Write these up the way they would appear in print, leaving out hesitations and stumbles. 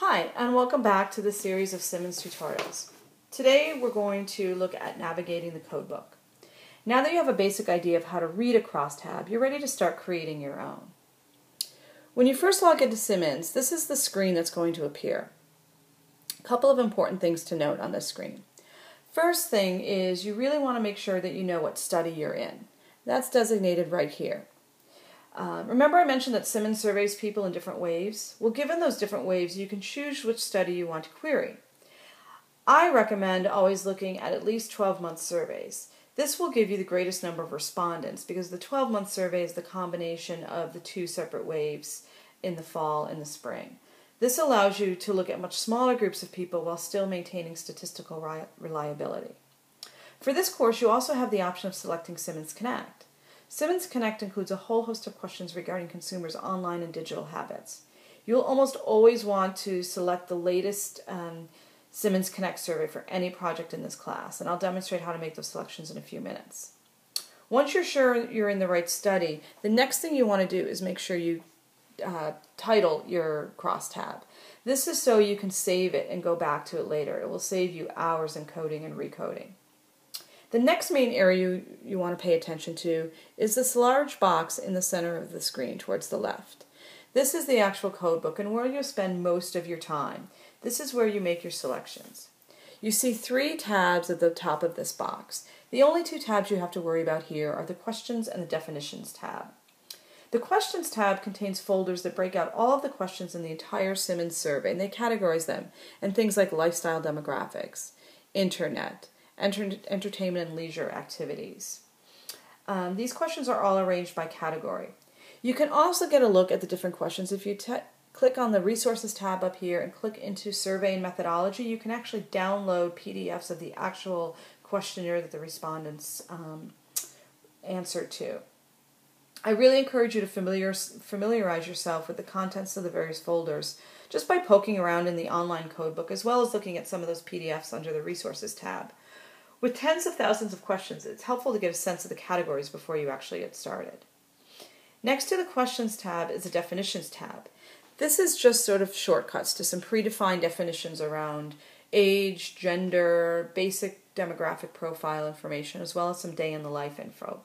Hi, and welcome back to the series of Simmons tutorials. Today we're going to look at navigating the codebook. Now that you have a basic idea of how to read a crosstab, you're ready to start creating your own. When you first log into Simmons, this is the screen that's going to appear. A couple of important things to note on this screen. First thing is you really want to make sure that you know what study you're in. That's designated right here. Remember I mentioned that Simmons surveys people in different waves? Well, given those different waves, you can choose which study you want to query. I recommend always looking at least 12-month surveys. This will give you the greatest number of respondents because the 12-month survey is the combination of the two separate waves in the fall and the spring. This allows you to look at much smaller groups of people while still maintaining statistical reliability. For this course, you also have the option of selecting Simmons Connect. Simmons Connect includes a whole host of questions regarding consumers' online and digital habits. You'll almost always want to select the latest Simmons Connect survey for any project in this class, and I'll demonstrate how to make those selections in a few minutes. Once you're sure you're in the right study, the next thing you want to do is make sure you title your crosstab. This is so you can save it and go back to it later. It will save you hours in coding and recoding. The next main area you want to pay attention to is this large box in the center of the screen towards the left. This is the actual codebook and where you'll spend most of your time. This is where you make your selections. You see three tabs at the top of this box. The only two tabs you have to worry about here are the Questions and the Definitions tab. The Questions tab contains folders that break out all of the questions in the entire Simmons survey, and they categorize them in things like lifestyle demographics, internet, entertainment and leisure activities. These questions are all arranged by category. You can also get a look at the different questions. If you click on the Resources tab up here and click into Survey and Methodology, you can actually download PDFs of the actual questionnaire that the respondents answered to. I really encourage you to familiarize yourself with the contents of the various folders just by poking around in the online codebook, as well as looking at some of those PDFs under the Resources tab. With tens of thousands of questions, it's helpful to get a sense of the categories before you actually get started. Next to the Questions tab is the Definitions tab. This is just sort of shortcuts to some predefined definitions around age, gender, basic demographic profile information, as well as some day in the life info.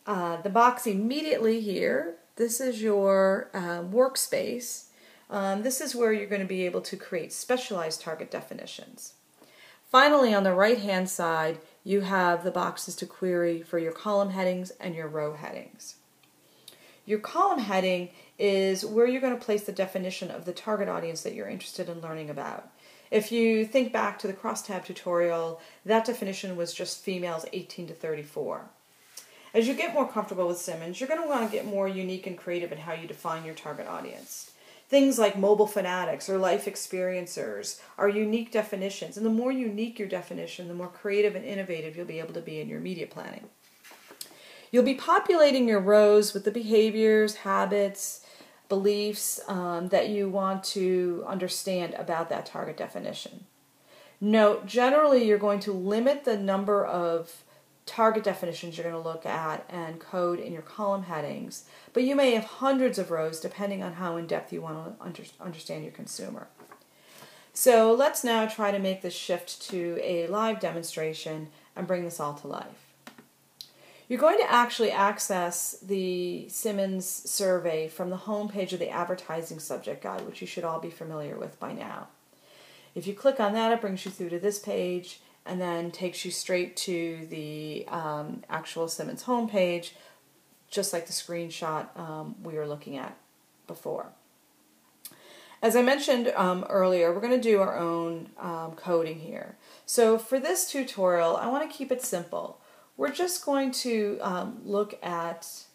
The box immediately here, this is your workspace. This is where you're going to be able to create specialized target definitions. Finally, on the right-hand side, you have the boxes to query for your column headings and your row headings. Your column heading is where you're going to place the definition of the target audience that you're interested in learning about. If you think back to the crosstab tutorial, that definition was just females 18 to 34. As you get more comfortable with Simmons, you're going to want to get more unique and creative in how you define your target audience. Things like mobile fanatics or life experiencers are unique definitions, and the more unique your definition, the more creative and innovative you'll be able to be in your media planning. You'll be populating your rows with the behaviors, habits, beliefs that you want to understand about that target definition. Note, generally you're going to limit the number of target definitions you're going to look at and code in your column headings, but you may have hundreds of rows depending on how in-depth you want to understand your consumer. So let's now try to make this shift to a live demonstration and bring this all to life. You're going to actually access the Simmons survey from the home page of the Advertising Subject Guide, which you should all be familiar with by now. If you click on that, it brings you through to this page and then takes you straight to the actual Simmons homepage, just like the screenshot we were looking at before. As I mentioned earlier, we're going to do our own coding here. So for this tutorial, I want to keep it simple. We're just going to look at...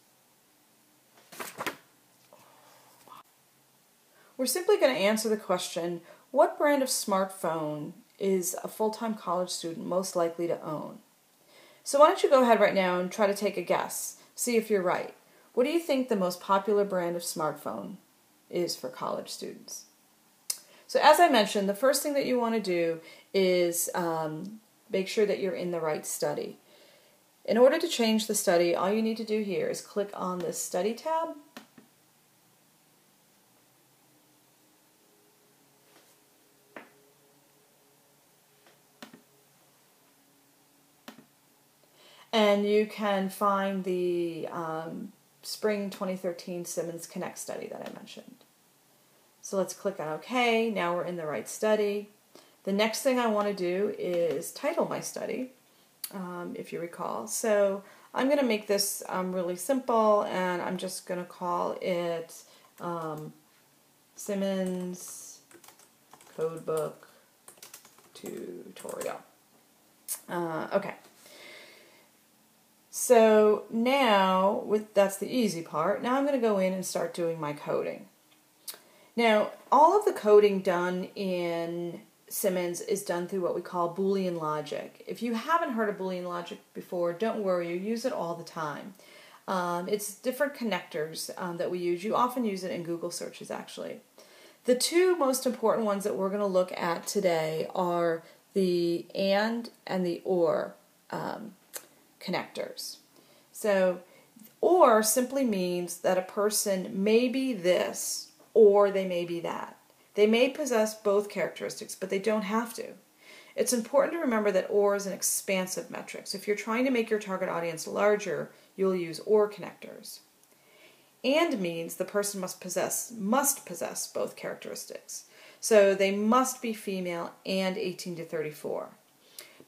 We're simply going to answer the question, what brand of smartphone is a full-time college student most likely to own? So why don't you go ahead right now and try to take a guess, see if you're right. What do you think the most popular brand of smartphone is for college students? So as I mentioned, the first thing that you want to do is make sure that you're in the right study. In order to change the study, all you need to do here is click on the Study tab And you can find the Spring 2013 Simmons Connect study that I mentioned. So let's click on OK. Now we're in the right study. The next thing I want to do is title my study, if you recall. So I'm going to make this really simple, and I'm just going to call it Simmons Codebook Tutorial. Okay. So now, that's the easy part. Now I'm going to go in and start doing my coding. Now, all of the coding done in Simmons is done through what we call Boolean logic. If you haven't heard of Boolean logic before, don't worry, you use it all the time. It's different connectors that we use. You often use it in Google searches, actually. The two most important ones that we're going to look at today are the and the or connectors. So, or simply means that a person may be this or they may be that. They may possess both characteristics, but they don't have to. It's important to remember that or is an expansive metric. So if you're trying to make your target audience larger, you'll use or connectors. And means the person must possess both characteristics. So they must be female and 18 to 34.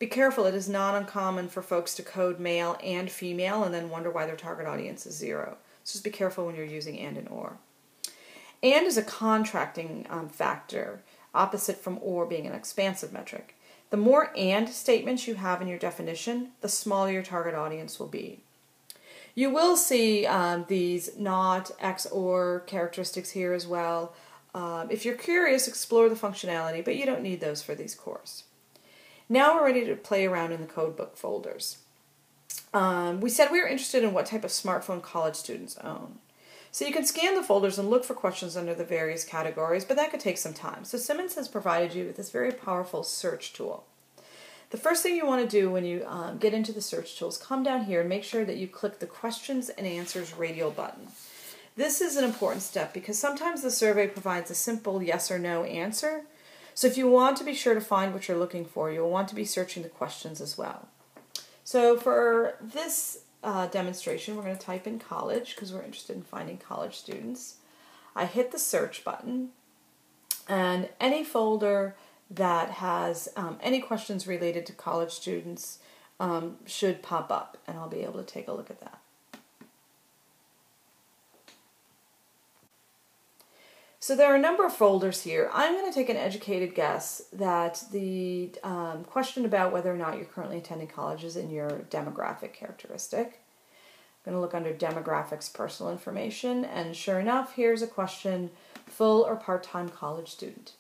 Be careful, it is not uncommon for folks to code male and female and then wonder why their target audience is 0. So just be careful when you're using and or. And is a contracting factor, opposite from or being an expansive metric. The more and statements you have in your definition, the smaller your target audience will be. You will see these not, X, or characteristics here as well. If you're curious, explore the functionality, but you don't need those for these courses. Now we're ready to play around in the codebook folders. We said we were interested in what type of smartphone college students own. So you can scan the folders and look for questions under the various categories, but that could take some time. So Simmons has provided you with this very powerful search tool. The first thing you want to do when you get into the search tool is come down here and make sure that you click the Questions and Answers radial button. This is an important step because sometimes the survey provides a simple yes or no answer. So if you want to be sure to find what you're looking for, you'll want to be searching the questions as well. So for this demonstration, we're going to type in college because we're interested in finding college students. I hit the search button, and any folder that has any questions related to college students should pop up, and I'll be able to take a look at that. So there are a number of folders here. I'm going to take an educated guess that the question about whether or not you're currently attending college is in your demographic characteristic. I'm going to look under demographics, personal information, and sure enough, here's a question, full or part-time college student.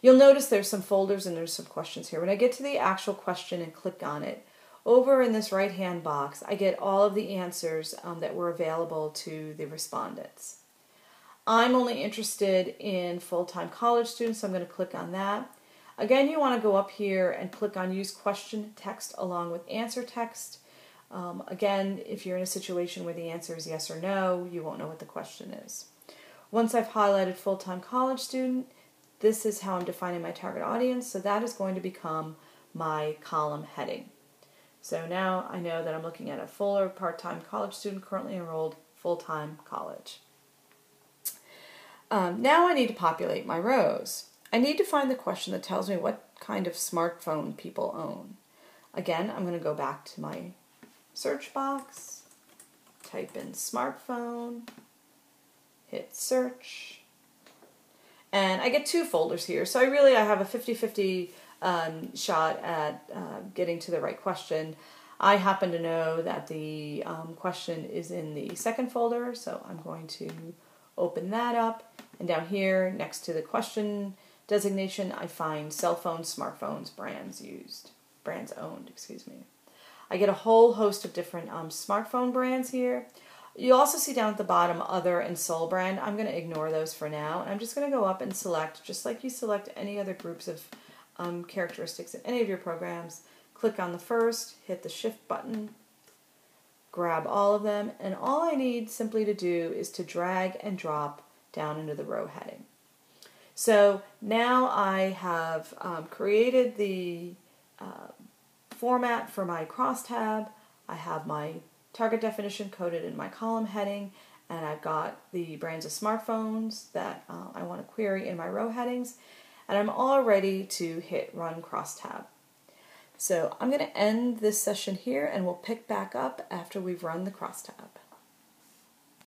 You'll notice there's some folders and there's some questions here. When I get to the actual question and click on it, over in this right-hand box, I get all of the answers that were available to the respondents. I'm only interested in full-time college students, so I'm going to click on that. Again, you want to go up here and click on Use Question Text along with Answer Text. Again, if you're in a situation where the answer is yes or no, you won't know what the question is. Once I've highlighted full-time college student, this is how I'm defining my target audience, so that is going to become my column heading. So now I know that I'm looking at a full or part-time college student currently enrolled full-time college. Now I need to populate my rows. I need to find the question that tells me what kind of smartphone people own. Again, I'm going to go back to my search box, type in smartphone, hit search, and I get two folders here. So I have a 50-50 shot at getting to the right question. I happen to know that the question is in the second folder, so I'm going to open that up. And down here, next to the question designation, I find cell phones, smartphones, brands owned, excuse me. I get a whole host of different smartphone brands here. You also see down at the bottom, other and sole brand. I'm going to ignore those for now. And I'm just going to go up and select, just like you select any other groups of characteristics in any of your programs. Click on the first, hit the shift button, grab all of them, and all I need simply to do is to drag and drop down into the row heading. So now I have created the format for my crosstab. I have my target definition coded in my column heading, and I've got the brands of smartphones that I want to query in my row headings, and I'm all ready to hit Run Crosstab. So I'm going to end this session here, and we'll pick back up after we've run the crosstab.